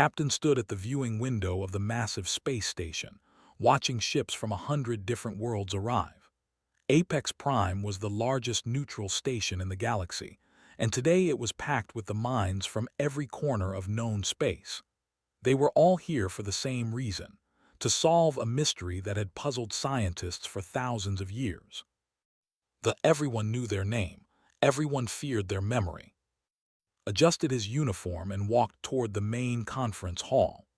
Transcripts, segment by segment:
Captain stood at the viewing window of the massive space station, watching ships from 100 different worlds arrive. Apex Prime was the largest neutral station in the galaxy, and today it was packed with the minds from every corner of known space. They were all here for the same reason: to solve a mystery that had puzzled scientists for thousands of years. Everyone knew their name, everyone feared their memory. Adjusted his uniform and walked toward the main conference hall.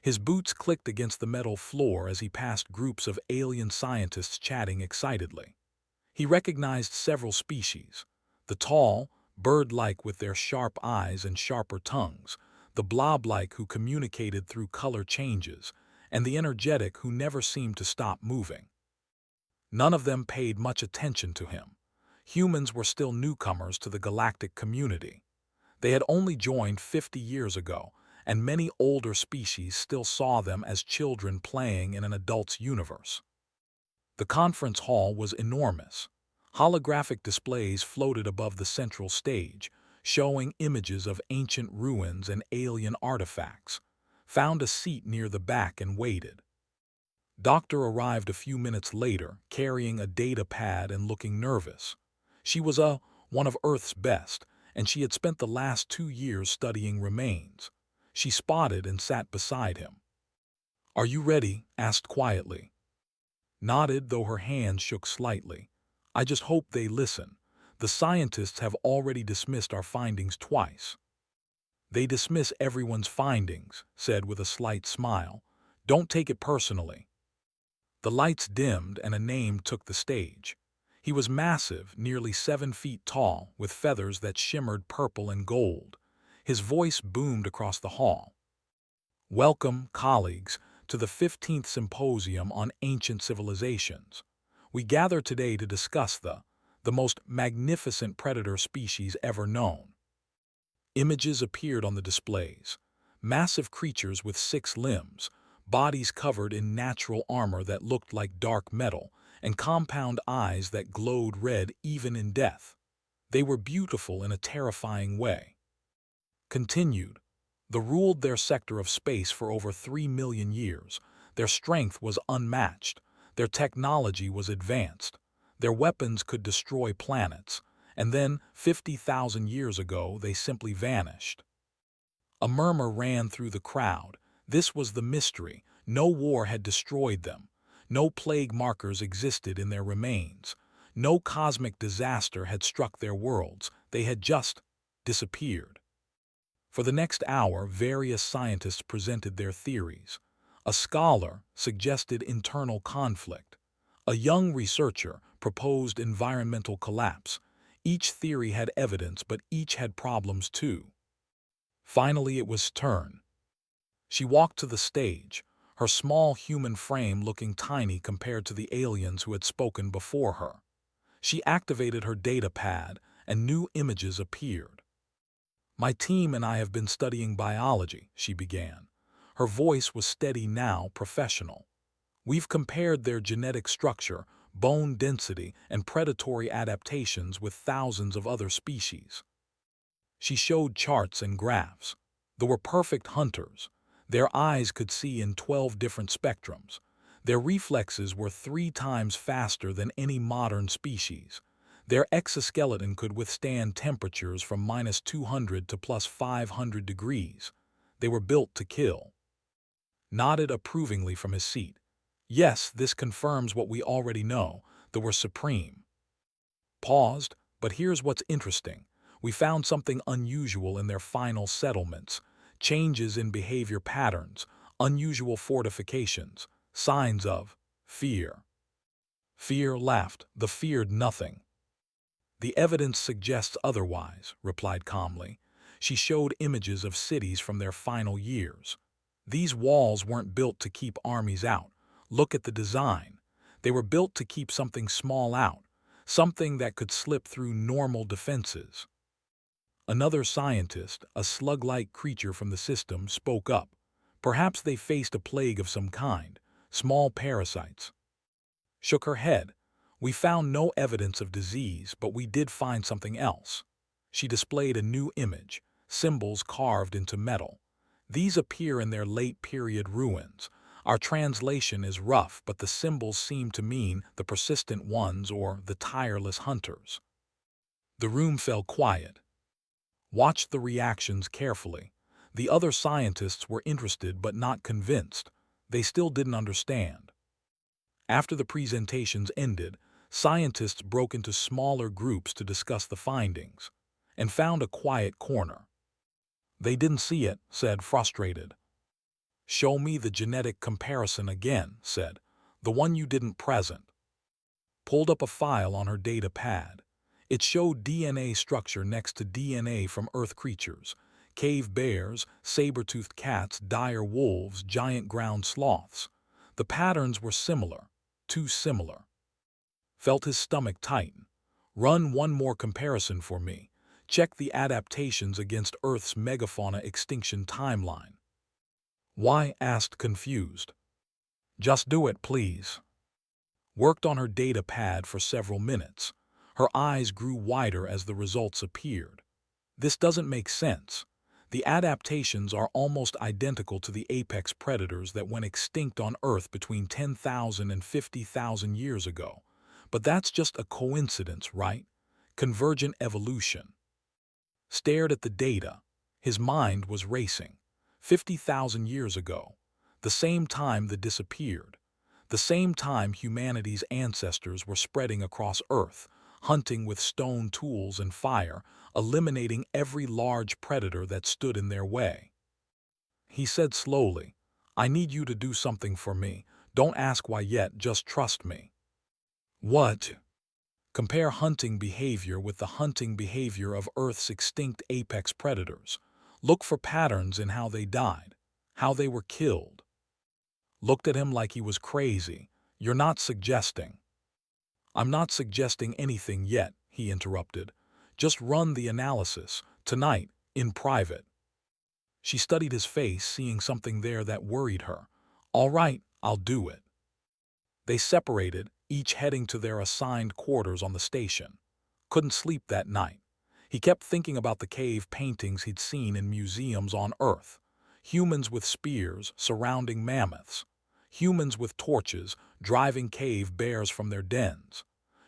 His boots clicked against the metal floor as he passed groups of alien scientists chatting excitedly. He recognized several species: the tall, bird-like with their sharp eyes and sharper tongues, the blob-like who communicated through color changes, and the energetic who never seemed to stop moving. None of them paid much attention to him. Humans were still newcomers to the galactic community. They had only joined 50 years ago, and many older species still saw them as children playing in an adult's universe. The conference hall was enormous. Holographic displays floated above the central stage, showing images of ancient ruins and alien artifacts. Found a seat near the back and waited. Doctor arrived a few minutes later, carrying a data pad and looking nervous. She was one of Earth's best, and she had spent the last 2 years studying remains. She spotted and sat beside him. "Are you ready?" asked quietly. Nodded, though her hand shook slightly. "I just hope they listen. The scientists have already dismissed our findings twice." "They dismiss everyone's findings," said with a slight smile. "Don't take it personally." The lights dimmed and a name took the stage. He was massive, nearly 7 feet tall, with feathers that shimmered purple and gold. His voice boomed across the hall. "Welcome, colleagues, to the 15th Symposium on Ancient Civilizations. We gather today to discuss the most magnificent predator species ever known." Images appeared on the displays. Massive creatures with 6 limbs, bodies covered in natural armor that looked like dark metal, and compound eyes that glowed red even in death. They were beautiful in a terrifying way. Continued. They ruled their sector of space for over 3 million years. Their strength was unmatched. Their technology was advanced. Their weapons could destroy planets. And then, 50,000 years ago, they simply vanished. A murmur ran through the crowd. This was the mystery. No war had destroyed them. No plague markers existed in their remains. No cosmic disaster had struck their worlds. They had just disappeared. For the next hour, various scientists presented their theories. A scholar suggested internal conflict. A young researcher proposed environmental collapse. Each theory had evidence, but each had problems too. Finally, it was turn. She walked to the stage, her small human frame looking tiny compared to the aliens who had spoken before her. She activated her data pad, and new images appeared. "My team and I have been studying biology," she began. Her voice was steady now, professional. "We've compared their genetic structure, bone density, and predatory adaptations with thousands of other species." She showed charts and graphs. They were perfect hunters. Their eyes could see in 12 different spectrums. Their reflexes were 3 times faster than any modern species. Their exoskeleton could withstand temperatures from -200 to +500 degrees. They were built to kill. Nodded approvingly from his seat. "Yes, this confirms what we already know. They were supreme." Paused, "But here's what's interesting. We found something unusual in their final settlements. Changes in behavior patterns, unusual fortifications, signs of fear." Fear laughed. "The feared nothing." "The evidence suggests otherwise," replied calmly. She showed images of cities from their final years. "These walls weren't built to keep armies out. Look at the design. They were built to keep something small out, something that could slip through normal defenses." Another scientist, a slug-like creature from the system, spoke up. "Perhaps they faced a plague of some kind, small parasites." Shook her head. "We found no evidence of disease, but we did find something else." She displayed a new image, symbols carved into metal. These appear in their late-period ruins. Our translation is rough, but the symbols seem to mean the persistent ones or the tireless hunters. The room fell quiet. Watched the reactions carefully. The other scientists were interested but not convinced. They still didn't understand. After the presentations ended, scientists broke into smaller groups to discuss the findings and found a quiet corner. They didn't see it, said frustrated. Show me the genetic comparison again, said. The one you didn't present. Pulled up a file on her data pad. It showed DNA structure next to DNA from Earth creatures. Cave bears, saber-toothed cats, dire wolves, giant ground sloths. The patterns were similar, too similar. Felt his stomach tighten. Run one more comparison for me. Check the adaptations against Earth's megafauna extinction timeline. Why? Asked confused. Just do it, please. Worked on her data pad for several minutes. Her eyes grew wider as the results appeared. This doesn't make sense. The adaptations are almost identical to the apex predators that went extinct on Earth between 10,000 and 50,000 years ago. But that's just a coincidence, right? Convergent evolution. Stared at the data. His mind was racing. 50,000 years ago. The same time that disappeared. The same time humanity's ancestors were spreading across Earth, hunting with stone tools and fire, eliminating every large predator that stood in their way. He said slowly, I need you to do something for me. Don't ask why yet, just trust me. What? Compare hunting behavior with the hunting behavior of Earth's extinct apex predators. Look for patterns in how they died, how they were killed. Looked at him like he was crazy. You're not suggesting. I'm not suggesting anything yet, he interrupted. Just run the analysis, tonight, in private. She studied his face, seeing something there that worried her. All right, I'll do it. They separated, each heading to their assigned quarters on the station. Couldn't sleep that night. He kept thinking about the cave paintings he'd seen in museums on Earth. Humans with spears surrounding mammoths. Humans with torches driving cave bears from their dens.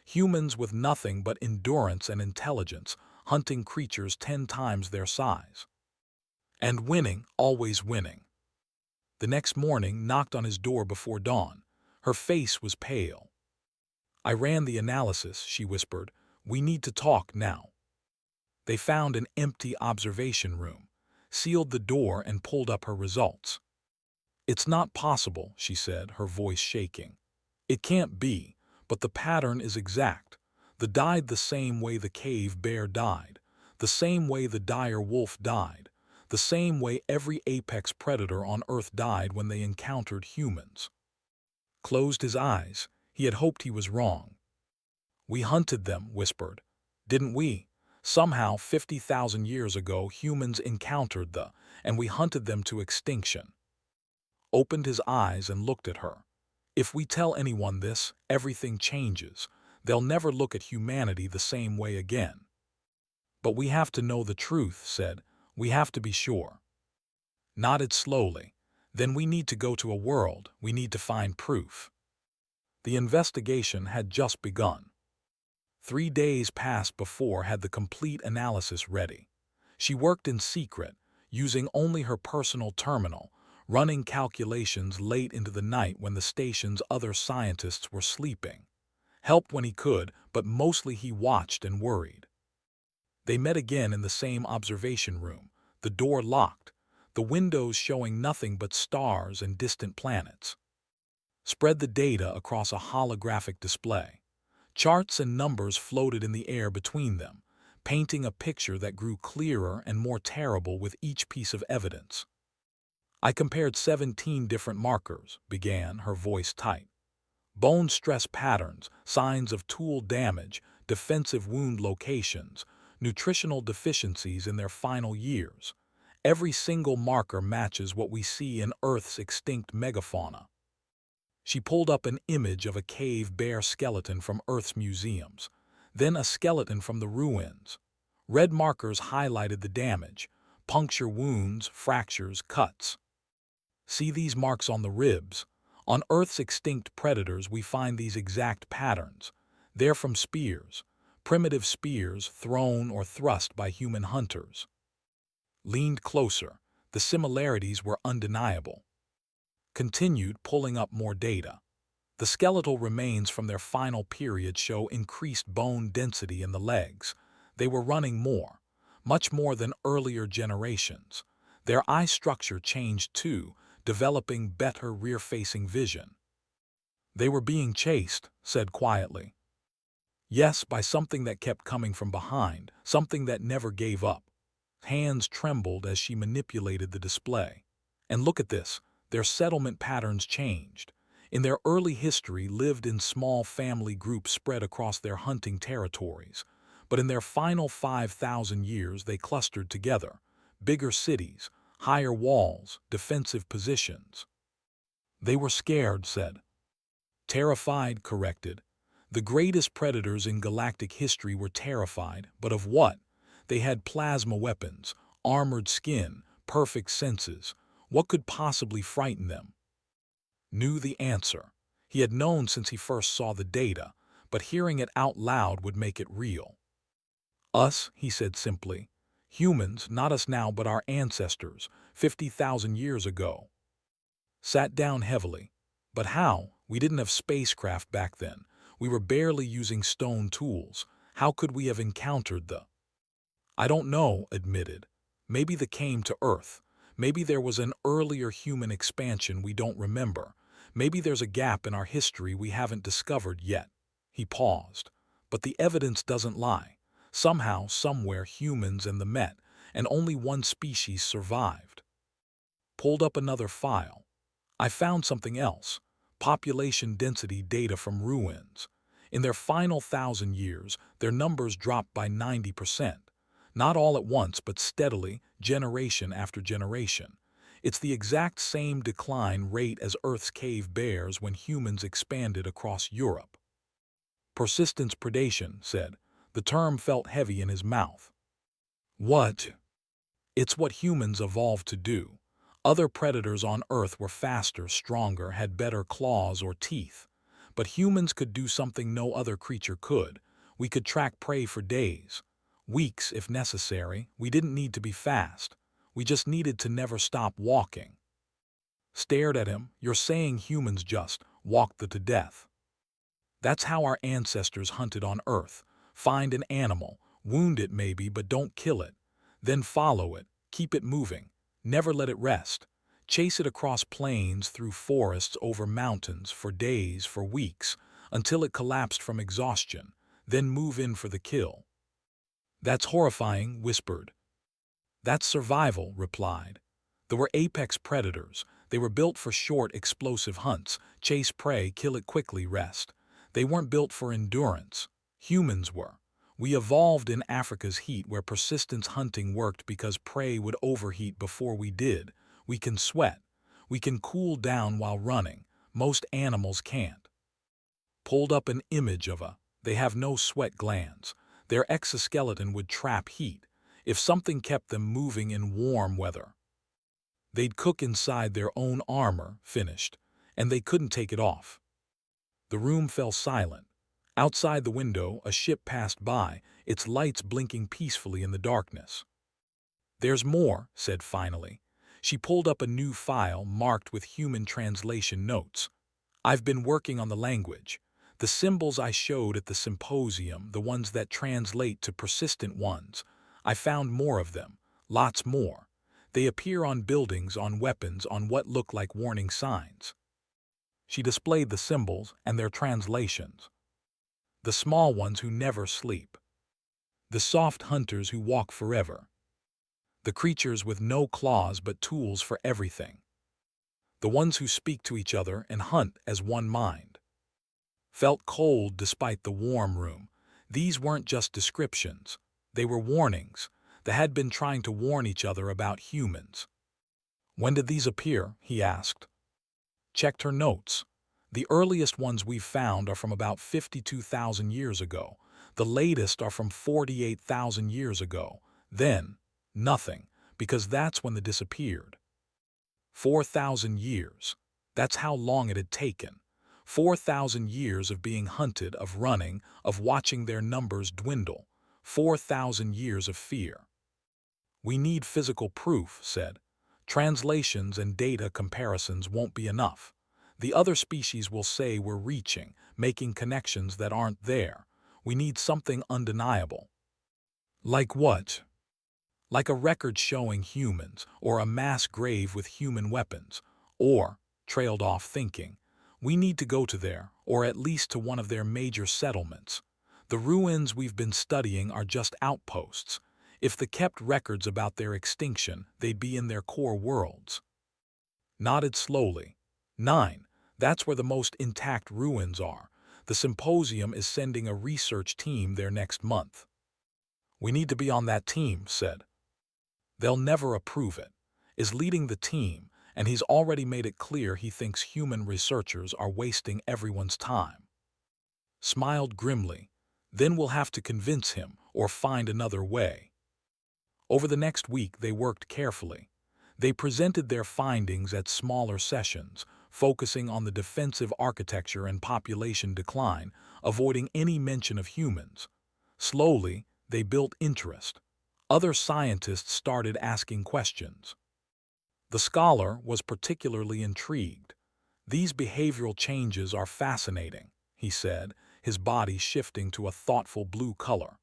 Humans with nothing but endurance and intelligence hunting creatures 10 times their size. And winning, always winning. The next morning knocked on his door before dawn. Her face was pale. I ran the analysis, she whispered. We need to talk now. They found an empty observation room, sealed the door and pulled up her results. It's not possible, she said, her voice shaking. It can't be, but the pattern is exact. Died the same way the cave bear died, the same way the dire wolf died, the same way every apex predator on Earth died when they encountered humans. Closed his eyes. He had hoped he was wrong. We hunted them, whispered. Didn't we? Somehow, 50,000 years ago, humans encountered and we hunted them to extinction. Opened his eyes and looked at her. If we tell anyone this, everything changes. They'll never look at humanity the same way again. But we have to know the truth, said. We have to be sure. Nodded slowly. Then we need to go to a world. We need to find proof. The investigation had just begun. 3 days passed before had the complete analysis ready. She worked in secret, using only her personal terminal, running calculations late into the night when the station's other scientists were sleeping. Helped when he could, but mostly he watched and worried. They met again in the same observation room, the door locked, the windows showing nothing but stars and distant planets. Spread the data across a holographic display. Charts and numbers floated in the air between them, painting a picture that grew clearer and more terrible with each piece of evidence. I compared 17 different markers, began, her voice tight. Bone stress patterns, signs of tool damage, defensive wound locations, nutritional deficiencies in their final years. Every single marker matches what we see in Earth's extinct megafauna. She pulled up an image of a cave bear skeleton from Earth's museums, then a skeleton from the ruins. Red markers highlighted the damage, puncture wounds, fractures, cuts. See these marks on the ribs? On Earth's extinct predators we find these exact patterns. They're from spears, primitive spears thrown or thrust by human hunters. Leaned closer. The similarities were undeniable. Continued pulling up more data. The skeletal remains from their final period show increased bone density in the legs. They were running more, much more than earlier generations. Their eye structure changed too, developing better rear-facing vision. They were being chased, said quietly. Yes, by something that kept coming from behind, something that never gave up. Hands trembled as she manipulated the display. And look at this, their settlement patterns changed. In their early history lived in small family groups spread across their hunting territories. But in their final 5,000 years they clustered together. Bigger cities, higher walls, defensive positions. They were scared, said. Terrified, corrected. The greatest predators in galactic history were terrified, but of what? They had plasma weapons, armored skin, perfect senses. What could possibly frighten them? Knew the answer. He had known since he first saw the data, but hearing it out loud would make it real. Us, he said simply. Humans, not us now but our ancestors, 50,000 years ago. Sat down heavily. But how? We didn't have spacecraft back then. We were barely using stone tools. How could we have encountered the... I don't know, admitted. Maybe they came to Earth. Maybe there was an earlier human expansion we don't remember. Maybe there's a gap in our history we haven't discovered yet. He paused. But the evidence doesn't lie. Somehow, somewhere, humans and the Met, and only one species survived. Pulled up another file. I found something else. Population density data from ruins. In their final 1,000 years, their numbers dropped by 90%. Not all at once, but steadily, generation after generation. It's the exact same decline rate as Earth's cave bears when humans expanded across Europe. Persistence predation, said. The term felt heavy in his mouth. What? It's what humans evolved to do. Other predators on Earth were faster, stronger, had better claws or teeth. But humans could do something no other creature could. We could track prey for days. Weeks, if necessary. We didn't need to be fast. We just needed to never stop walking. Stared at him. You're saying humans just walked to death. That's how our ancestors hunted on Earth. Find an animal, wound it maybe, but don't kill it. Then follow it, keep it moving. Never let it rest. Chase it across plains, through forests, over mountains, for days, for weeks, until it collapsed from exhaustion. Then move in for the kill. That's horrifying, whispered. That's survival, replied. There were apex predators. They were built for short, explosive hunts. Chase prey, kill it quickly, rest. They weren't built for endurance. Humans were. We evolved in Africa's heat where persistence hunting worked because prey would overheat before we did. We can sweat. We can cool down while running. Most animals can't. Pulled up an image of a. They have no sweat glands. Their exoskeleton would trap heat. If something kept them moving in warm weather, they'd cook inside their own armor, finished, and they couldn't take it off. The room fell silent. Outside the window, a ship passed by, its lights blinking peacefully in the darkness. There's more, said finally. She pulled up a new file marked with human translation notes. I've been working on the language. The symbols I showed at the symposium, the ones that translate to persistent ones. I found more of them, lots more. They appear on buildings, on weapons, on what look like warning signs. She displayed the symbols and their translations. The small ones who never sleep. The soft hunters who walk forever. The creatures with no claws but tools for everything. The ones who speak to each other and hunt as one mind. Felt cold despite the warm room. These weren't just descriptions. They were warnings. They had been trying to warn each other about humans. When did these appear? He asked. Checked her notes. The earliest ones we've found are from about 52,000 years ago. The latest are from 48,000 years ago. Then, nothing. because that's when they disappeared. 4,000 years. That's how long it had taken. 4,000 years of being hunted, of running, of watching their numbers dwindle. 4,000 years of fear. We need physical proof, said. Translations and data comparisons won't be enough. The other species will say we're reaching, making connections that aren't there. We need something undeniable. Like what? Like a record showing humans, or a mass grave with human weapons, or, trailed off thinking, we need to go to there, or at least to one of their major settlements. The ruins we've been studying are just outposts. If they kept records about their extinction, they'd be in their core worlds. Nodded slowly. 9. That's where the most intact ruins are. The symposium is sending a research team there next month. We need to be on that team, said. They'll never approve it. Is leading the team, and he's already made it clear he thinks human researchers are wasting everyone's time. Smiled grimly. Then we'll have to convince him or find another way. Over the next week they worked carefully. They presented their findings at smaller sessions, focusing on the defensive architecture and population decline, avoiding any mention of humans. Slowly, they built interest. Other scientists started asking questions. The scholar was particularly intrigued. These behavioral changes are fascinating, he said, his body shifting to a thoughtful blue color.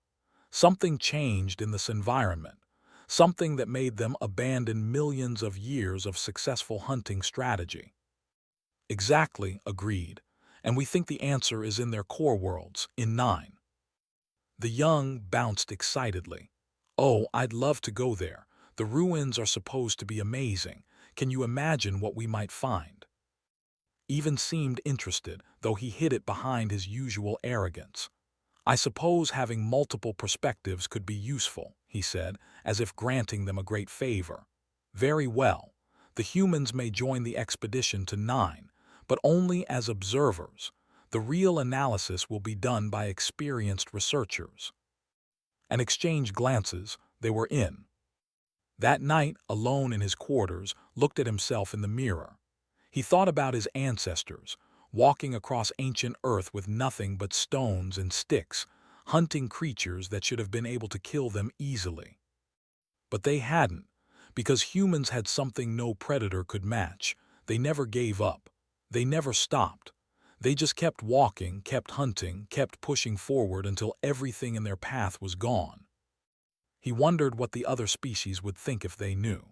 Something changed in this environment, something that made them abandon millions of years of successful hunting strategy. Exactly, agreed, and we think the answer is in their core worlds, in 9. The young bounced excitedly. Oh, I'd love to go there. The ruins are supposed to be amazing. Can you imagine what we might find? Even seemed interested, though he hid it behind his usual arrogance. I suppose having multiple perspectives could be useful, he said, as if granting them a great favor. Very well. The humans may join the expedition to 9, but only as observers. The real analysis will be done by experienced researchers. And exchanged glances, they were in. That night, alone in his quarters, looked at himself in the mirror. He thought about his ancestors, walking across ancient Earth with nothing but stones and sticks, hunting creatures that should have been able to kill them easily. But they hadn't, because humans had something no predator could match. They never gave up. They never stopped. They just kept walking, kept hunting, kept pushing forward until everything in their path was gone. He wondered what the other species would think if they knew.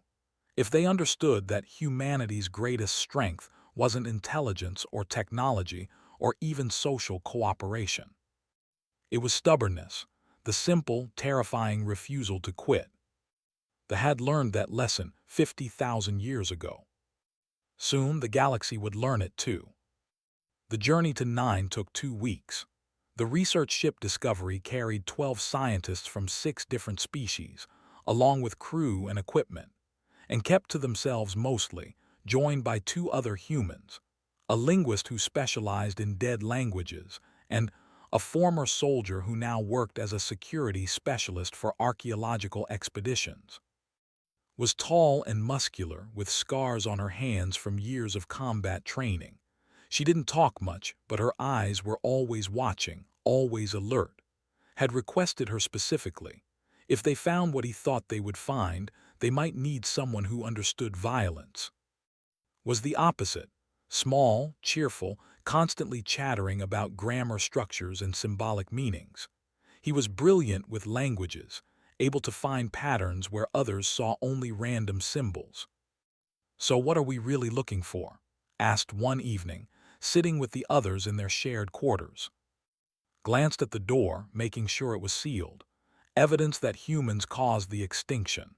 If they understood that humanity's greatest strength wasn't intelligence or technology or even social cooperation. It was stubbornness, the simple, terrifying refusal to quit. They had learned that lesson 50,000 years ago. Soon the galaxy would learn it too. The journey to 9 took 2 weeks. The research ship Discovery carried 12 scientists from 6 different species, along with crew and equipment, and kept to themselves mostly, joined by 2 other humans, a linguist who specialized in dead languages, and a former soldier who now worked as a security specialist for archaeological expeditions. Was tall and muscular, with scars on her hands from years of combat training. She didn't talk much, but her eyes were always watching, always alert. Had requested her specifically. If they found what he thought they would find, they might need someone who understood violence. Was the opposite. Small, cheerful, constantly chattering about grammar structures and symbolic meanings. He was brilliant with languages, able to find patterns where others saw only random symbols. So what are we really looking for? Asked one evening, sitting with the others in their shared quarters. Glanced at the door, making sure it was sealed. Evidence that humans caused the extinction.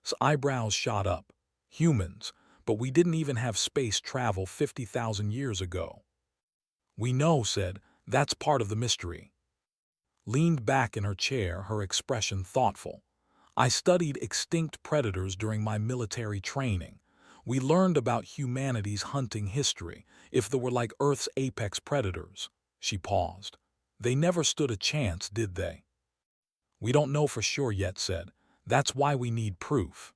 His eyebrows shot up. Humans, but we didn't even have space travel 50,000 years ago. We know, said, that's part of the mystery. Leaned back in her chair, her expression thoughtful. I studied extinct predators during my military training. We learned about humanity's hunting history, if they were like Earth's apex predators. She paused. They never stood a chance, did they? We don't know for sure yet, said. That's why we need proof.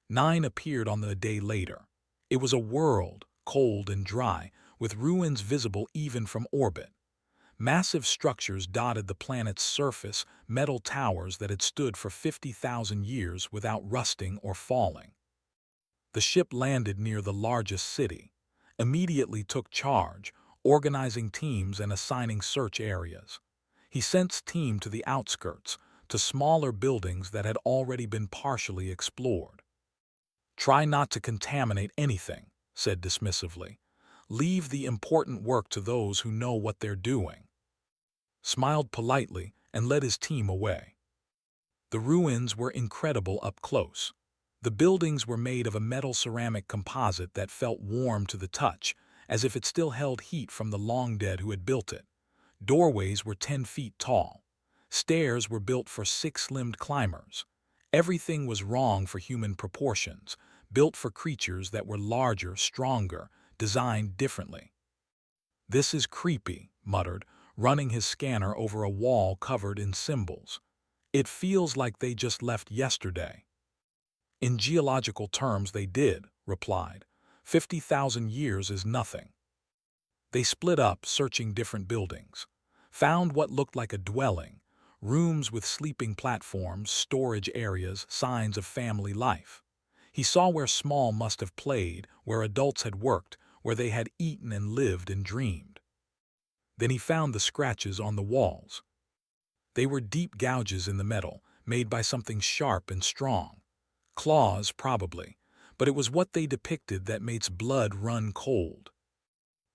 9 appeared on the day later. It was a world, cold and dry, with ruins visible even from orbit. Massive structures dotted the planet's surface, metal towers that had stood for 50,000 years without rusting or falling. The ship landed near the largest city, immediately took charge, organizing teams and assigning search areas. He sent teams to the outskirts, to smaller buildings that had already been partially explored. "Try not to contaminate anything," said dismissively. "Leave the important work to those who know what they're doing." Smiled politely and led his team away. The ruins were incredible up close. The buildings were made of a metal ceramic composite that felt warm to the touch, as if it still held heat from the long dead who had built it. Doorways were 10 feet tall. Stairs were built for 6-limbed climbers. Everything was wrong for human proportions, built for creatures that were larger, stronger, designed differently. "This is creepy," muttered, running his scanner over a wall covered in symbols. "It feels like they just left yesterday." "In geological terms they did," replied. 50,000 years is nothing." They split up, searching different buildings. Found what looked like a dwelling, rooms with sleeping platforms, storage areas, signs of family life. He saw where small must have played, where adults had worked, where they had eaten and lived and dreamed. Then he found the scratches on the walls. They were deep gouges in the metal, made by something sharp and strong. Claws, probably, but it was what they depicted that makes blood run cold.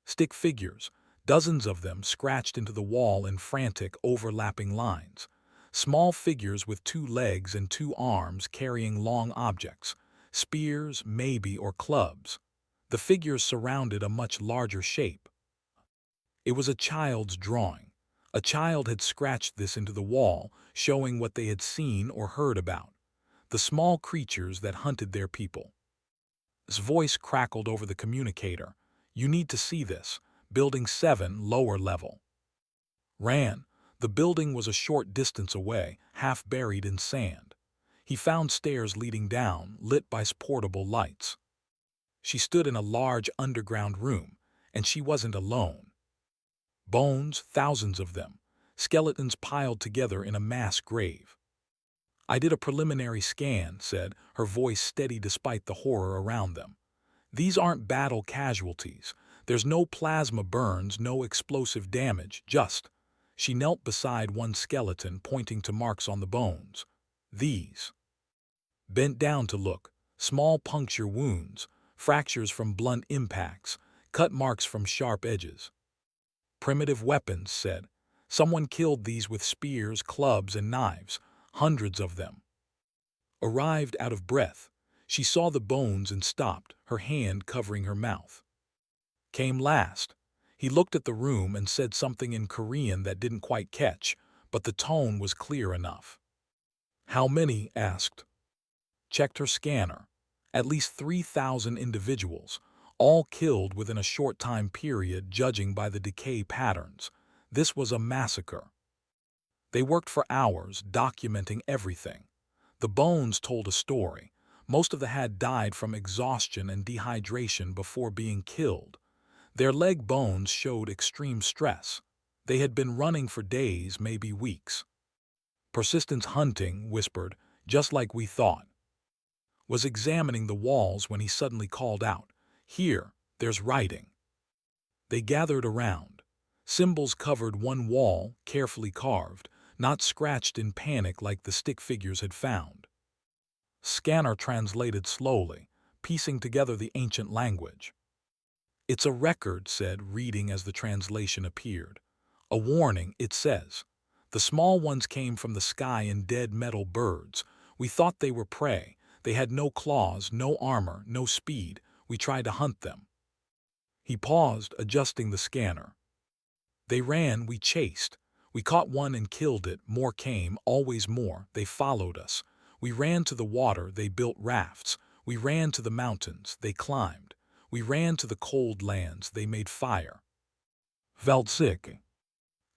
Stick figures, dozens of them scratched into the wall in frantic, overlapping lines. Small figures with 2 legs and 2 arms carrying long objects, spears, maybe, or clubs. The figures surrounded a much larger shape. It was a child's drawing. A child had scratched this into the wall, showing what they had seen or heard about. The small creatures that hunted their people. His voice crackled over the communicator. "You need to see this. Building 7, lower level." Ran. The building was a short distance away, half buried in sand. He found stairs leading down, lit by portable lights. She stood in a large underground room, and she wasn't alone. Bones, thousands of them. Skeletons piled together in a mass grave. "I did a preliminary scan," said, her voice steady despite the horror around them. "These aren't battle casualties. There's no plasma burns, no explosive damage, just—" She knelt beside one skeleton, pointing to marks on the bones. "These." Bent down to look. Small puncture wounds, fractures from blunt impacts, cut marks from sharp edges. "Primitive weapons," said. "Someone killed these with spears, clubs, and knives. Hundreds of them." Arrived out of breath, she saw the bones and stopped, her hand covering her mouth. Came last. He looked at the room and said something in Korean that didn't quite catch, but the tone was clear enough. "How many?" asked. Checked her scanner. At least 3,000 individuals, all killed within a short time period judging by the decay patterns. This was a massacre. They worked for hours, documenting everything. The bones told a story. Most of the had died from exhaustion and dehydration before being killed. Their leg bones showed extreme stress. They had been running for days, maybe weeks. "Persistence hunting," whispered, "just like we thought." Was examining the walls when he suddenly called out, "Here, there's writing." They gathered around. Symbols covered one wall, carefully carved, not scratched in panic like the stick figures had found. Scanner translated slowly, piecing together the ancient language. "It's a record," said, reading as the translation appeared. "A warning," it says. "The small ones came from the sky in dead metal birds. We thought they were prey. They had no claws, no armor, no speed. We tried to hunt them." He paused, adjusting the scanner. "They ran, we chased. We caught one and killed it. More came, always more. They followed us. We ran to the water, they built rafts. We ran to the mountains, they climbed. We ran to the cold lands, they made fire." Felt sick.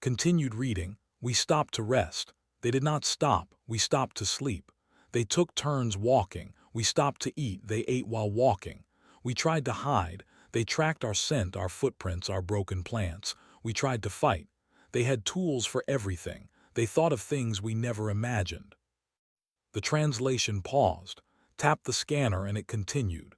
Continued reading. "We stopped to rest. They did not stop. We stopped to sleep. They took turns walking. We stopped to eat. They ate while walking. We tried to hide. They tracked our scent, our footprints, our broken plants. We tried to fight. They had tools for everything. They thought of things we never imagined. The translation paused, tapped the scanner, and it continued.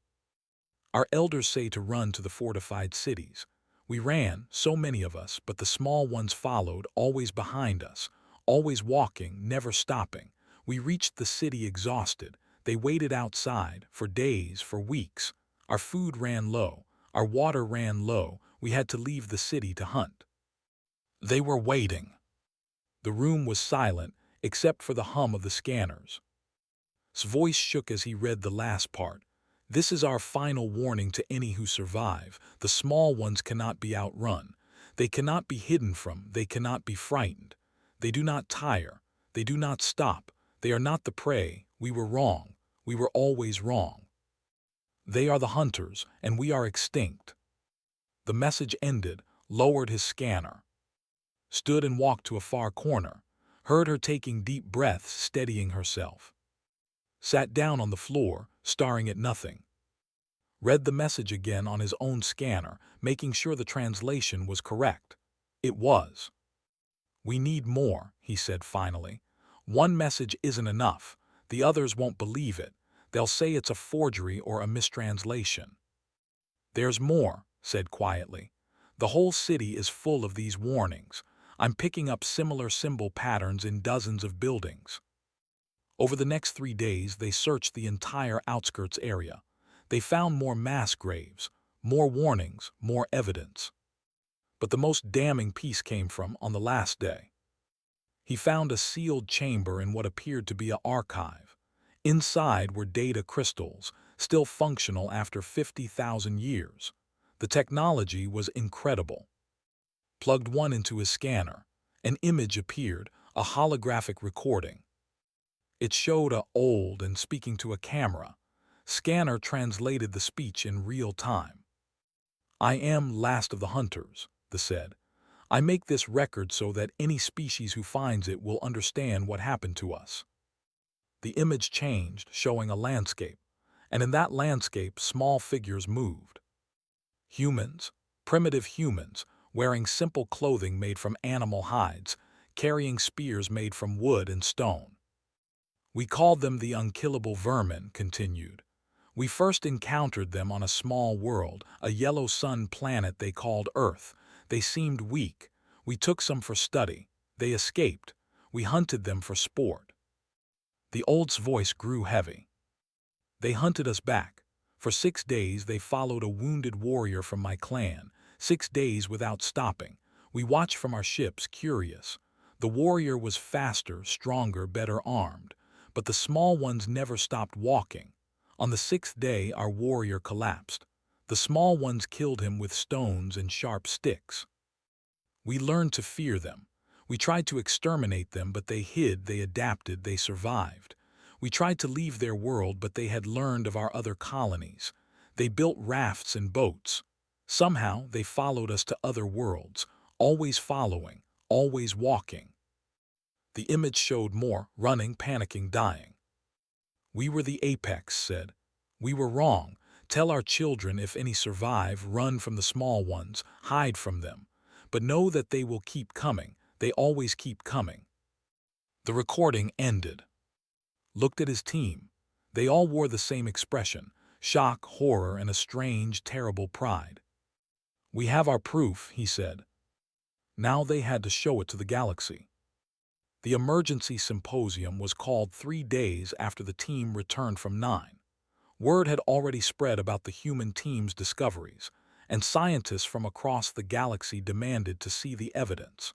Our elders say to run to the fortified cities. We ran, so many of us, but the small ones followed, always behind us, always walking, never stopping. We reached the city exhausted. They waited outside, for days, for weeks. Our food ran low. Our water ran low. We had to leave the city to hunt. They were waiting. The room was silent, except for the hum of the scanners. His voice shook as he read the last part. This is our final warning to any who survive. The small ones cannot be outrun. They cannot be hidden from. They cannot be frightened. They do not tire. They do not stop. They are not the prey. We were wrong. We were always wrong. They are the hunters, and we are extinct. The message ended, lowered his scanner, stood and walked to a far corner, heard her taking deep breaths, steadying herself. Sat down on the floor, staring at nothing. Read the message again on his own scanner, making sure the translation was correct. It was. We need more, he said finally. One message isn't enough. The others won't believe it. They'll say it's a forgery or a mistranslation. There's more, said quietly. The whole city is full of these warnings. I'm picking up similar symbol patterns in dozens of buildings. Over the next 3 days, they searched the entire outskirts area. They found more mass graves, more warnings, more evidence. But the most damning piece came from on the last day. He found a sealed chamber in what appeared to be an archive. Inside were data crystals, still functional after 50,000 years. The technology was incredible. Plugged one into his scanner. An image appeared, a holographic recording. It showed a old and speaking to a camera. Scanner translated the speech in real time. I am last of the hunters, the said. I make this record so that any species who finds it will understand what happened to us. The image changed, showing a landscape, and in that landscape small figures moved. Humans, primitive humans, wearing simple clothing made from animal hides, carrying spears made from wood and stone. We called them the unkillable vermin, continued. We first encountered them on a small world, a yellow sun planet they called Earth. They seemed weak. We took some for study. They escaped. We hunted them for sport. The old's voice grew heavy. They hunted us back. For 6 days they followed a wounded warrior from my clan, 6 days without stopping. We watched from our ships, curious. The warrior was faster, stronger, better armed. But the small ones never stopped walking. On the 6th day, our warrior collapsed. The small ones killed him with stones and sharp sticks. We learned to fear them. We tried to exterminate them, but they hid, they adapted, they survived. We tried to leave their world, but they had learned of our other colonies. They built rafts and boats. Somehow, they followed us to other worlds, always following, always walking. The image showed more, running, panicking, dying. We were the apex, said. We were wrong. Tell our children if any survive, run from the small ones, hide from them. But know that they will keep coming. They always keep coming. The recording ended. Looked at his team. They all wore the same expression, shock, horror, and a strange, terrible pride. We have our proof, he said. Now they had to show it to the galaxy. The emergency symposium was called 3 days after the team returned from 9. Word had already spread about the human team's discoveries, and scientists from across the galaxy demanded to see the evidence.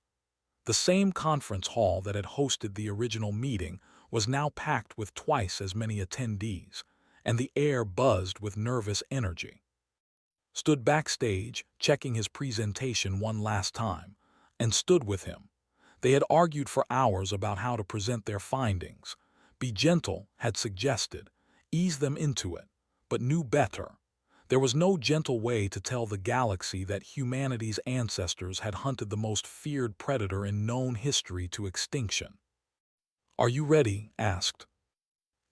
The same conference hall that had hosted the original meeting was now packed with twice as many attendees, and the air buzzed with nervous energy. Stood backstage, checking his presentation one last time, and stood with him. They had argued for hours about how to present their findings. Be gentle, had suggested, ease them into it, but knew better. There was no gentle way to tell the galaxy that humanity's ancestors had hunted the most feared predator in known history to extinction. Are you ready? Asked.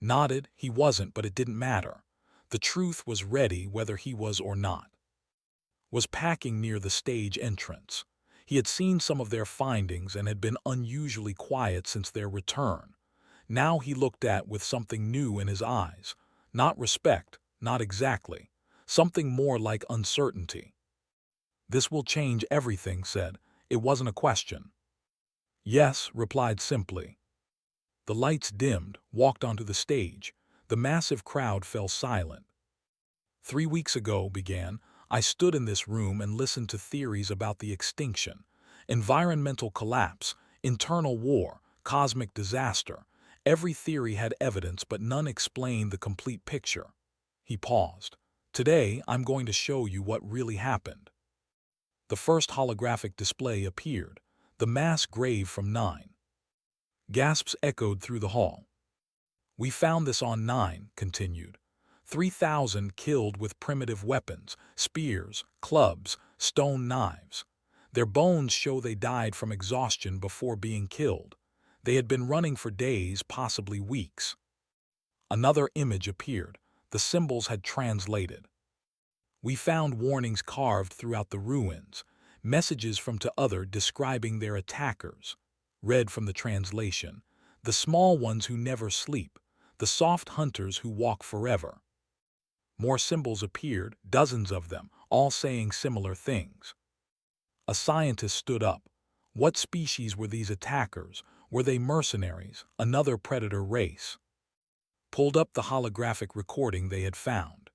Nodded, he wasn't, but it didn't matter. The truth was ready whether he was or not. Was packing near the stage entrance. He had seen some of their findings and had been unusually quiet since their return. Now he looked at with something new in his eyes. Not respect, not exactly. Something more like uncertainty. "This will change everything," said. It wasn't a question. "Yes," replied simply. The lights dimmed, walked onto the stage. The massive crowd fell silent. "3 weeks ago," began, "I stood in this room and listened to theories about the extinction, environmental collapse, internal war, cosmic disaster. Every theory had evidence, but none explained the complete picture." He paused. "Today, I'm going to show you what really happened." The first holographic display appeared, the mass grave from 9. Gasps echoed through the hall. "We found this on 9, continued. 3,000 killed with primitive weapons, spears, clubs, stone knives. Their bones show they died from exhaustion before being killed. They had been running for days, possibly weeks." Another image appeared. The symbols had translated. "We found warnings carved throughout the ruins, messages from to other describing their attackers." Read from the translation. "The small ones who never sleep, the soft hunters who walk forever." More symbols appeared, dozens of them, all saying similar things. A scientist stood up. What species were these attackers? Were they mercenaries, another predator race? Pulled up the holographic recording they had found.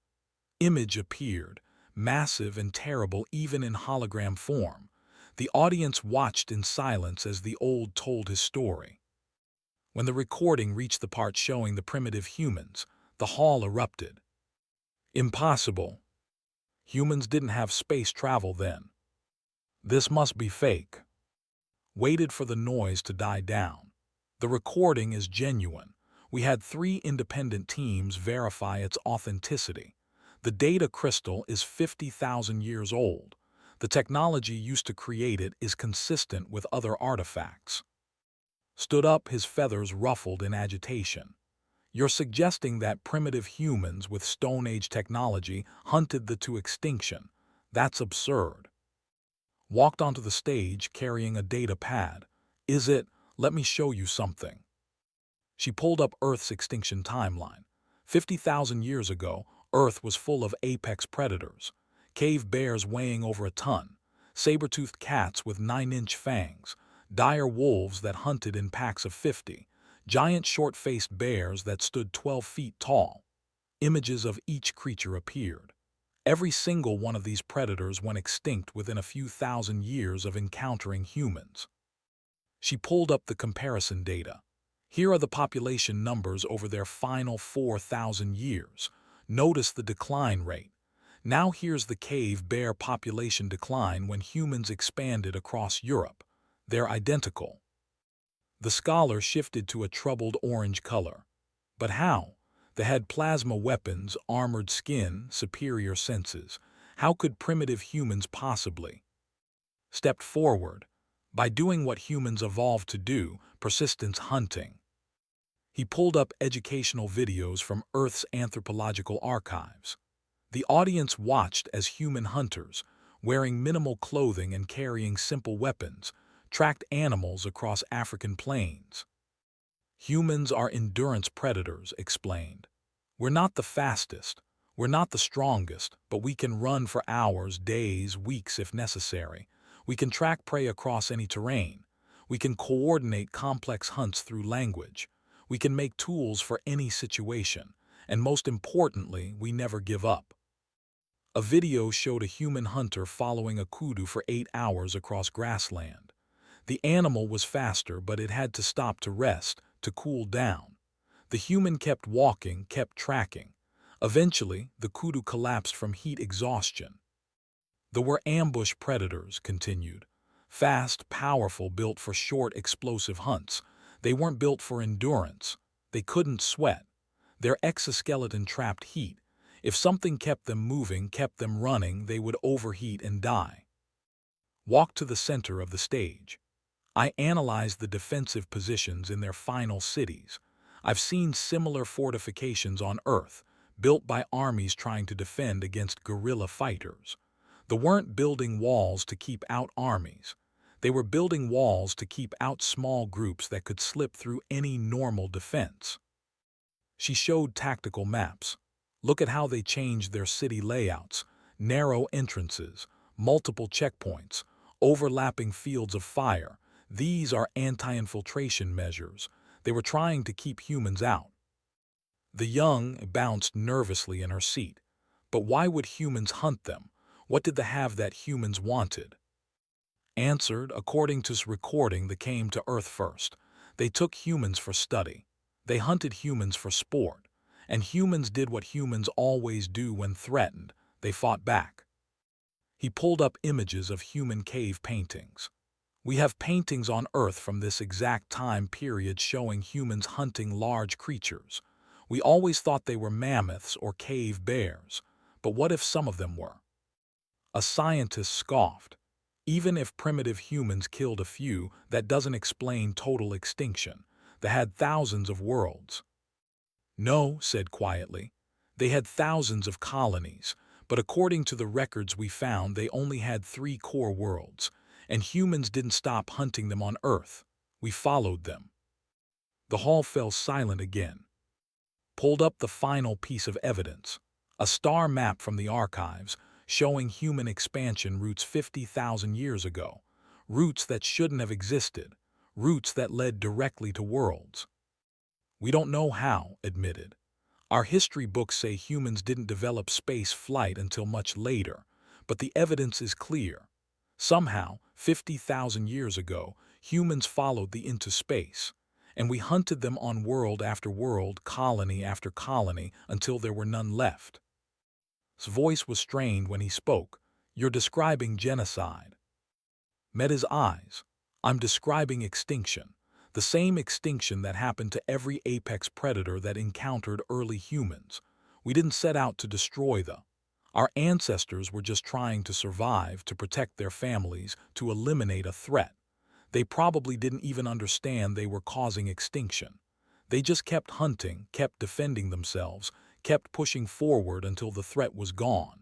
Image appeared, massive and terrible even in hologram form. The audience watched in silence as the old told his story. When the recording reached the part showing the primitive humans, the hall erupted. "Impossible. Humans didn't have space travel then. This must be fake." Waited for the noise to die down. "The recording is genuine. We had 3 independent teams verify its authenticity. The data crystal is 50,000 years old. The technology used to create it is consistent with other artifacts." Stood up, his feathers ruffled in agitation. "You're suggesting that primitive humans with Stone Age technology hunted the to extinction. That's absurd." Walked onto the stage carrying a data pad. "Is it? Let me show you something." She pulled up Earth's extinction timeline. 50,000 years ago, Earth was full of apex predators. Cave bears weighing over a ton, saber-toothed cats with 9-inch fangs, dire wolves that hunted in packs of 50, giant short-faced bears that stood 12 feet tall. Images of each creature appeared. Every single one of these predators went extinct within a few thousand years of encountering humans. She pulled up the comparison data. Here are the population numbers over their final 4,000 years. Notice the decline rate. Now here's the cave bear population decline when humans expanded across Europe. They're identical. The scholar shifted to a troubled orange color. But how? They had plasma weapons, armored skin, superior senses. How could primitive humans possibly? Stepped forward. By doing what humans evolved to do, persistence hunting. He pulled up educational videos from Earth's anthropological archives. The audience watched as human hunters, wearing minimal clothing and carrying simple weapons, tracked animals across African plains. "Humans are endurance predators," explained. "We're not the fastest, we're not the strongest, but we can run for hours, days, weeks if necessary. We can track prey across any terrain. We can coordinate complex hunts through language. We can make tools for any situation. And most importantly, we never give up." A video showed a human hunter following a kudu for 8 hours across grassland. The animal was faster, but it had to stop to rest, to cool down. The human kept walking, kept tracking. Eventually, the kudu collapsed from heat exhaustion. "There were ambush predators," continued. "Fast, powerful, built for short, explosive hunts. They weren't built for endurance. They couldn't sweat. Their exoskeleton trapped heat. If something kept them moving, kept them running, they would overheat and die." Walked to the center of the stage. "I analyzed the defensive positions in their final cities. I've seen similar fortifications on Earth, built by armies trying to defend against guerrilla fighters. They weren't building walls to keep out armies. They were building walls to keep out small groups that could slip through any normal defense. She showed tactical maps. Look at how they changed their city layouts: narrow entrances, multiple checkpoints, overlapping fields of fire. These are anti-infiltration measures. They were trying to keep humans out. The young bounced nervously in her seat. But why would humans hunt them? What did they have that humans wanted? Answered, according to recording that came to Earth first. They took humans for study. They hunted humans for sport. And humans did what humans always do when threatened. They fought back. He pulled up images of human cave paintings. We have paintings on Earth from this exact time period showing humans hunting large creatures. We always thought they were mammoths or cave bears. But what if some of them were? A scientist scoffed. Even if primitive humans killed a few, that doesn't explain total extinction. They had thousands of worlds. No, said quietly. They had thousands of colonies, but according to the records we found, they only had 3 core worlds, and humans didn't stop hunting them on Earth. We followed them. The hall fell silent again. Pulled up the final piece of evidence, a star map from the archives showing human expansion routes 50,000 years ago, routes that shouldn't have existed, routes that led directly to worlds. We don't know how, admitted. Our history books say humans didn't develop space flight until much later, but the evidence is clear. Somehow, 50,000 years ago, humans followed them into space, and we hunted them on world after world, colony after colony, until there were none left. His voice was strained when he spoke. You're describing genocide. Met his eyes. I'm describing extinction. The same extinction that happened to every apex predator that encountered early humans. We didn't set out to destroy them. Our ancestors were just trying to survive, to protect their families, to eliminate a threat. They probably didn't even understand they were causing extinction. They just kept hunting, kept defending themselves, kept pushing forward until the threat was gone.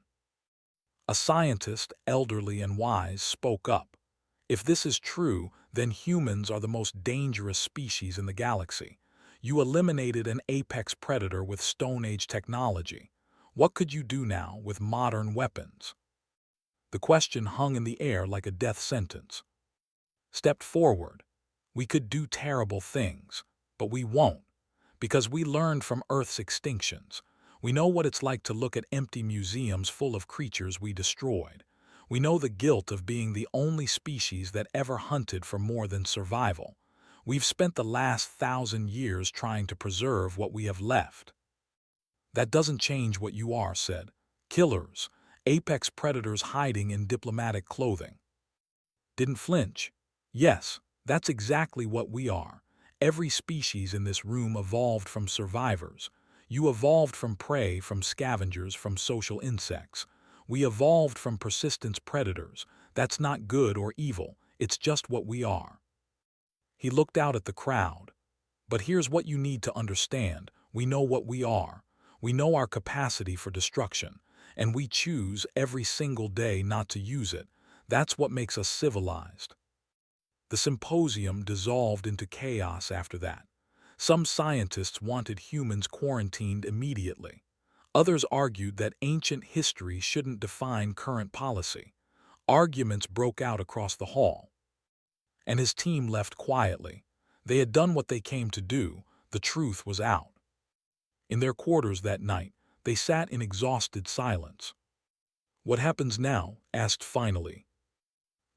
A scientist, elderly and wise, spoke up. If this is true, then humans are the most dangerous species in the galaxy. You eliminated an apex predator with Stone Age technology. What could you do now with modern weapons? The question hung in the air like a death sentence. Stepped forward. We could do terrible things, but we won't, because we learned from Earth's extinctions. We know what it's like to look at empty museums full of creatures we destroyed. We know the guilt of being the only species that ever hunted for more than survival. We've spent the last 1,000 years trying to preserve what we have left. That doesn't change what you are, said. Killers, apex predators hiding in diplomatic clothing. Didn't flinch. Yes, that's exactly what we are. Every species in this room evolved from survivors. You evolved from prey, from scavengers, from social insects. We evolved from persistence predators. That's not good or evil. It's just what we are. He looked out at the crowd. But here's what you need to understand. We know what we are. We know our capacity for destruction. And we choose every single day not to use it. That's what makes us civilized. The symposium dissolved into chaos after that. Some scientists wanted humans quarantined immediately. Others argued that ancient history shouldn't define current policy. Arguments broke out across the hall. And his team left quietly. They had done what they came to do. The truth was out. In their quarters that night, they sat in exhausted silence. What happens now? Asked finally.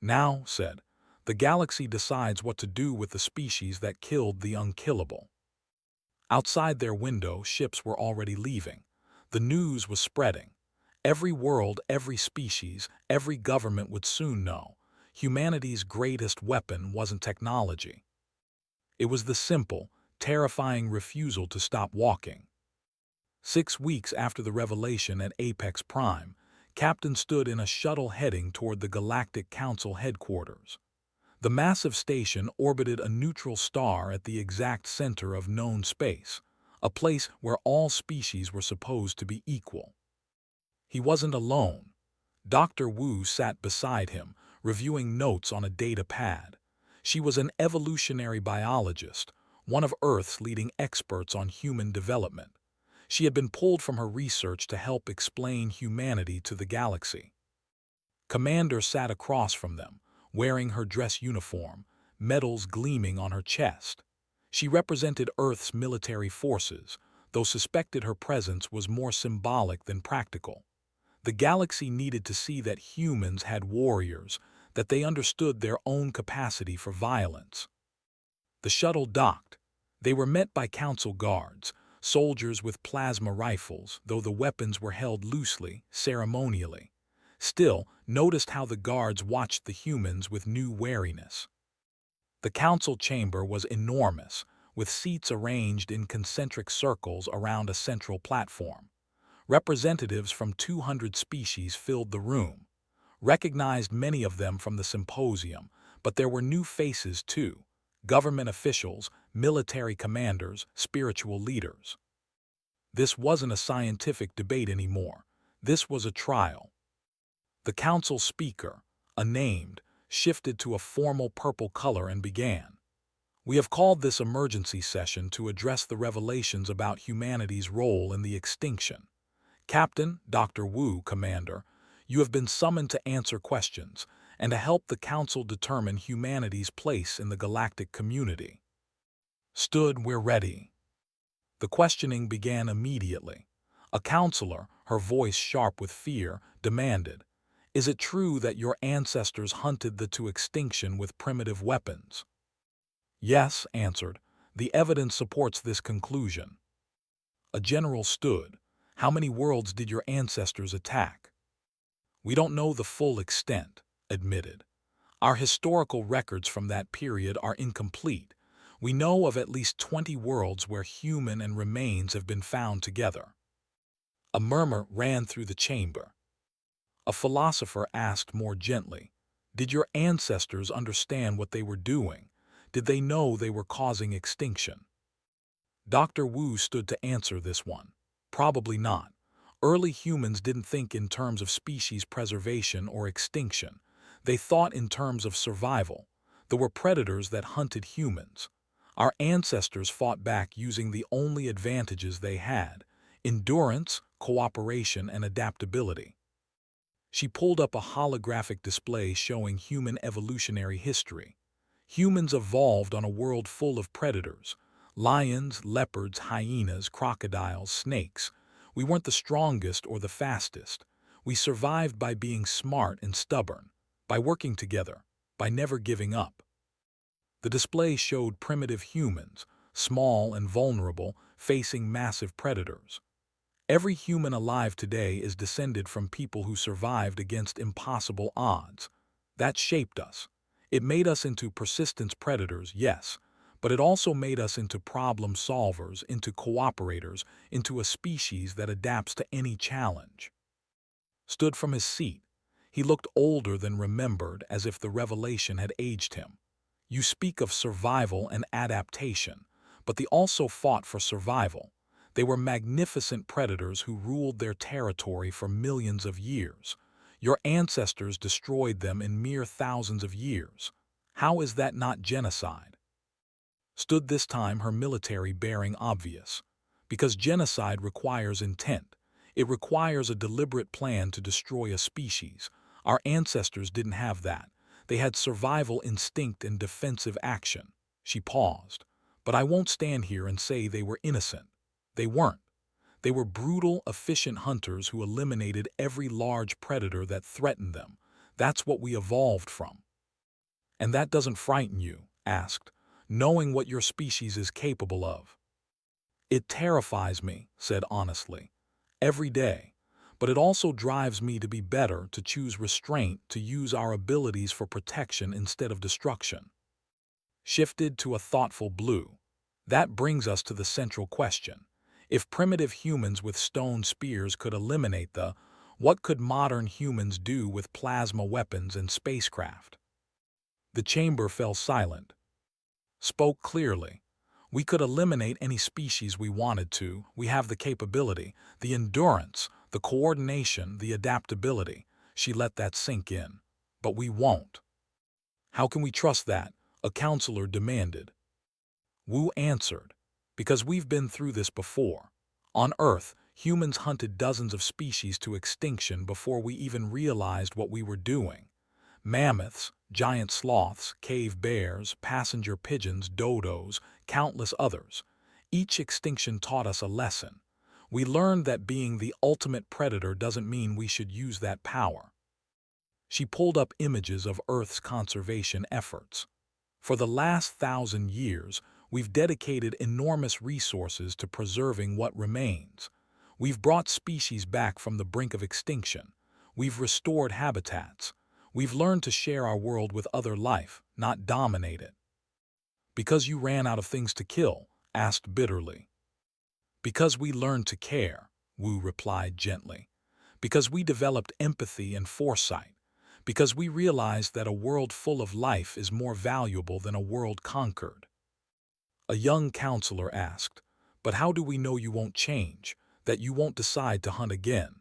Now, said, the galaxy decides what to do with the species that killed the unkillable. Outside their window, ships were already leaving. The news was spreading. Every world, every species, every government would soon know. Humanity's greatest weapon wasn't technology. It was the simple, terrifying refusal to stop walking. 6 weeks after the revelation at Apex Prime, Captain stood in a shuttle heading toward the Galactic Council headquarters. The massive station orbited a neutral star at the exact center of known space, a place where all species were supposed to be equal. He wasn't alone. Dr. Wu sat beside him, reviewing notes on a data pad. She was an evolutionary biologist, one of Earth's leading experts on human development. She had been pulled from her research to help explain humanity to the galaxy. Commander sat across from them, wearing her dress uniform, medals gleaming on her chest. She represented Earth's military forces, though suspected her presence was more symbolic than practical. The galaxy needed to see that humans had warriors, that they understood their own capacity for violence. The shuttle docked. They were met by council guards, soldiers with plasma rifles, though the weapons were held loosely, ceremonially. Still, noticed how the guards watched the humans with new wariness. The council chamber was enormous, with seats arranged in concentric circles around a central platform. Representatives from 200 species filled the room. Recognized many of them from the symposium, but there were new faces too: government officials, military commanders, spiritual leaders. This wasn't a scientific debate anymore. This was a trial. The council speaker, unnamed, shifted to a formal purple color and began. We have called this emergency session to address the revelations about humanity's role in the extinction. Captain, Dr. Wu, Commander, you have been summoned to answer questions and to help the Council determine humanity's place in the galactic community. Stood, we're ready. The questioning began immediately. A counselor, her voice sharp with fear, demanded, "Is it true that your ancestors hunted to extinction with primitive weapons?" "Yes," answered. "The evidence supports this conclusion." A general stood. "How many worlds did your ancestors attack?" "We don't know the full extent," admitted. "Our historical records from that period are incomplete. We know of at least 20 worlds where human and remains have been found together." A murmur ran through the chamber. A philosopher asked more gently, "Did your ancestors understand what they were doing? Did they know they were causing extinction?" Dr. Wu stood to answer this one. Probably not. Early humans didn't think in terms of species preservation or extinction. They thought in terms of survival. There were predators that hunted humans. Our ancestors fought back using the only advantages they had: endurance, cooperation, and adaptability. She pulled up a holographic display showing human evolutionary history. Humans evolved on a world full of predators: lions, leopards, hyenas, crocodiles, snakes. We weren't the strongest or the fastest. We survived by being smart and stubborn, by working together, by never giving up. The display showed primitive humans, small and vulnerable, facing massive predators. Every human alive today is descended from people who survived against impossible odds. That shaped us. It made us into persistence predators, yes, but it also made us into problem solvers, into cooperators, into a species that adapts to any challenge. Stood from his seat. He looked older than remembered, as if the revelation had aged him. You speak of survival and adaptation, but they also fought for survival. They were magnificent predators who ruled their territory for millions of years. Your ancestors destroyed them in mere thousands of years. How is that not genocide? Stood this time, her military bearing obvious. Because genocide requires intent. It requires a deliberate plan to destroy a species. Our ancestors didn't have that. They had survival instinct and defensive action. She paused. But I won't stand here and say they were innocent. They weren't. They were brutal, efficient hunters who eliminated every large predator that threatened them. That's what we evolved from. "And that doesn't frighten you?" asked, "knowing what your species is capable of?" "It terrifies me," said honestly, "every day. But it also drives me to be better, to choose restraint, to use our abilities for protection instead of destruction." Shifted to a thoughtful blue. That brings us to the central question. If primitive humans with stone spears could eliminate what could modern humans do with plasma weapons and spacecraft? The chamber fell silent. Spoke clearly. We could eliminate any species we wanted to. We have the capability, the endurance, the coordination, the adaptability. She let that sink in. But we won't. How can we trust that? A counselor demanded. Wu answered, because we've been through this before. On Earth, humans hunted dozens of species to extinction before we even realized what we were doing. Mammoths, giant sloths, cave bears, passenger pigeons, dodos, countless others. Each extinction taught us a lesson. We learned that being the ultimate predator doesn't mean we should use that power. She pulled up images of Earth's conservation efforts. For the last 1,000 years, we've dedicated enormous resources to preserving what remains. We've brought species back from the brink of extinction. We've restored habitats. We've learned to share our world with other life, not dominate it. Because you ran out of things to kill? Asked bitterly. Because we learned to care, Wu replied gently. Because we developed empathy and foresight. Because we realized that a world full of life is more valuable than a world conquered. A young counselor asked, but how do we know you won't change, that you won't decide to hunt again?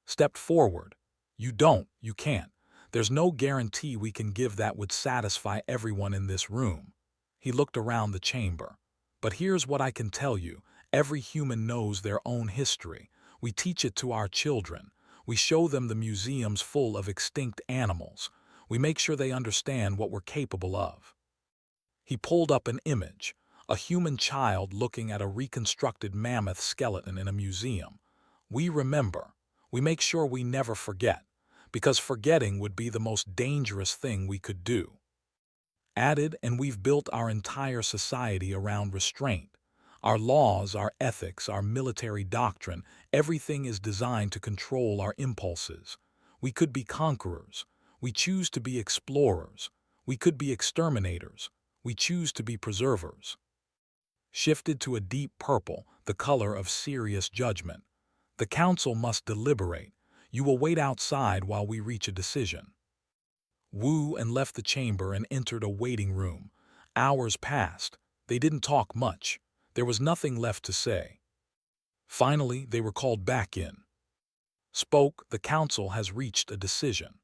Stepped forward. You can't. There's no guarantee we can give that would satisfy everyone in this room. He looked around the chamber. But here's what I can tell you. Every human knows their own history. We teach it to our children. We show them the museums full of extinct animals. We make sure they understand what we're capable of. He pulled up an image, a human child looking at a reconstructed mammoth skeleton in a museum. We remember. We make sure we never forget, because forgetting would be the most dangerous thing we could do. Added, and we've built our entire society around restraint. Our laws, our ethics, our military doctrine, everything is designed to control our impulses. We could be conquerors. We choose to be explorers. We could be exterminators. We choose to be preservers. Shifted to a deep purple, the color of serious judgment. The council must deliberate. You will wait outside while we reach a decision. Wu and left the chamber and entered a waiting room. Hours passed. They didn't talk much. There was nothing left to say. Finally, they were called back in. Spoke, the council has reached a decision.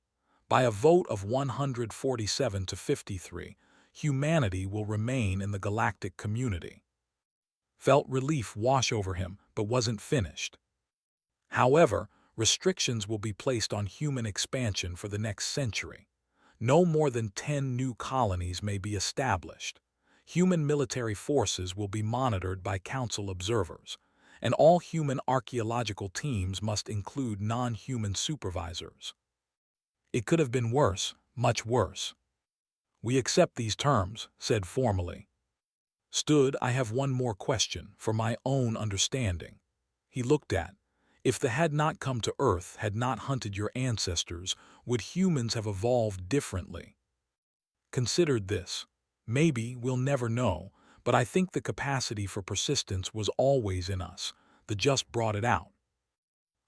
By a vote of 147 to 53, humanity will remain in the galactic community. Felt relief wash over him, but wasn't finished. However, restrictions will be placed on human expansion for the next century. No more than 10 new colonies may be established. Human military forces will be monitored by council observers, and all human archaeological teams must include non-human supervisors. It could have been worse, much worse. We accept these terms, said formally. Stood, I have one more question, for my own understanding. He looked at, if the had not come to Earth had not hunted your ancestors, would humans have evolved differently? Considered this. Maybe, we'll never know, but I think the capacity for persistence was always in us. The just brought it out.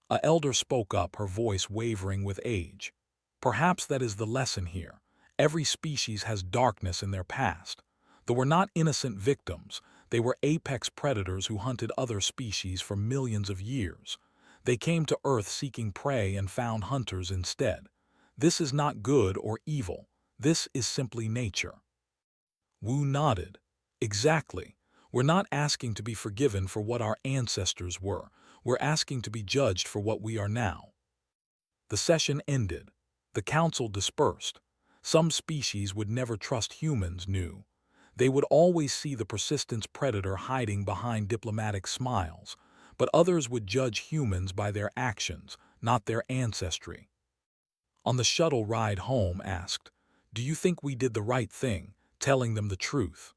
A elder spoke up, her voice wavering with age. Perhaps that is the lesson here. Every species has darkness in their past. They were not innocent victims. They were apex predators who hunted other species for millions of years. They came to Earth seeking prey and found hunters instead. This is not good or evil. This is simply nature. Wu nodded. Exactly. We're not asking to be forgiven for what our ancestors were. We're asking to be judged for what we are now. The session ended. The council dispersed. Some species would never trust humans, knew. They would always see the persistent predator hiding behind diplomatic smiles, but others would judge humans by their actions, not their ancestry. On the shuttle ride home, asked, do you think we did the right thing, telling them the truth?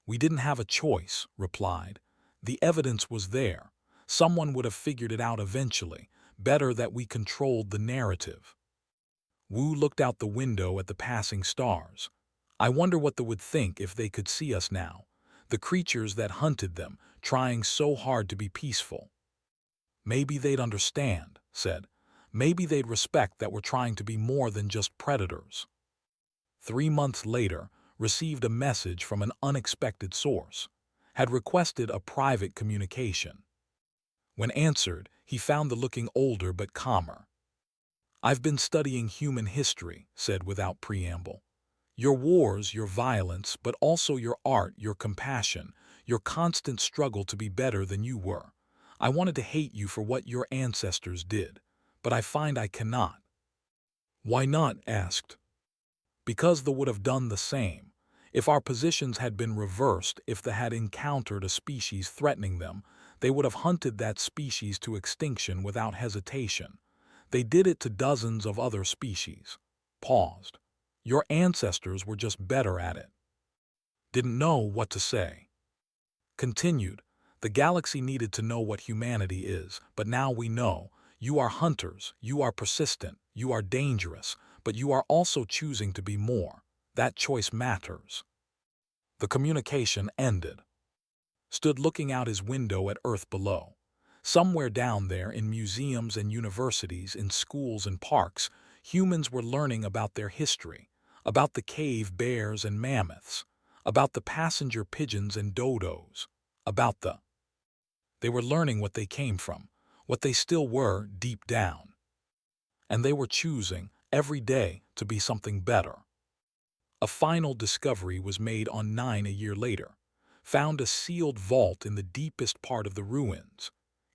We didn't have a choice, replied. The evidence was there. Someone would have figured it out eventually. Better that we controlled the narrative. Wu looked out the window at the passing stars. I wonder what they would think if they could see us now. The creatures that hunted them, trying so hard to be peaceful. Maybe they'd understand, said. Maybe they'd respect that we're trying to be more than just predators. 3 months later, received a message from an unexpected source, had requested a private communication. When answered, he found the looking older but calmer. "I've been studying human history," said without preamble. "Your wars, your violence, but also your art, your compassion, your constant struggle to be better than you were. I wanted to hate you for what your ancestors did, but I find I cannot." "Why not?" asked. "Because they would have done the same. If our positions had been reversed, if they had encountered a species threatening them, they would have hunted that species to extinction without hesitation. They did it to dozens of other species." Paused. "Your ancestors were just better at it." Didn't know what to say. Continued. "The galaxy needed to know what humanity is, but now we know. You are hunters, you are persistent, you are dangerous, but you are also choosing to be more. That choice matters." The communication ended. Stood looking out his window at Earth below. Somewhere down there, in museums and universities, in schools and parks, humans were learning about their history, about the cave bears and mammoths, about the passenger pigeons and dodos, about the... They were learning what they came from, what they still were deep down. And they were choosing, every day, to be something better. A final discovery was made on 9 a year later. Found a sealed vault in the deepest part of the ruins.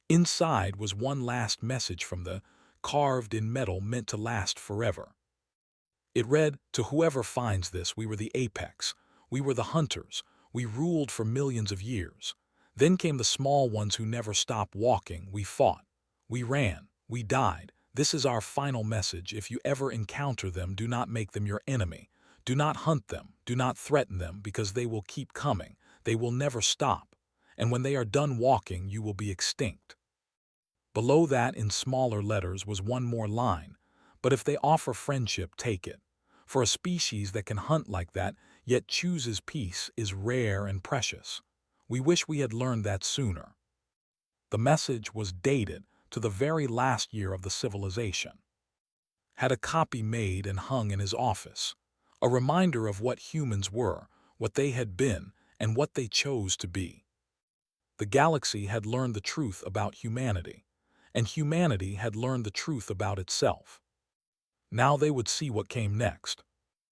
Inside was one last message from the, carved in metal meant to last forever. It read, "To whoever finds this, we were the apex. We were the hunters. We ruled for millions of years. Then came the small ones who never stopped walking. We fought. We ran. We died. This is our final message. If you ever encounter them, do not make them your enemy. Do not hunt them. Do not threaten them, because they will keep coming. They will never stop. And when they are done walking, you will be extinct." Below that, in smaller letters, was one more line. "But if they offer friendship, take it. For a species that can hunt like that, yet chooses peace, is rare and precious. We wish we had learned that sooner." The message was dated to the very last year of the civilization. Had a copy made and hung in his office. A reminder of what humans were, what they had been, and what they chose to be. The galaxy had learned the truth about humanity, and humanity had learned the truth about itself. Now they would see what came next.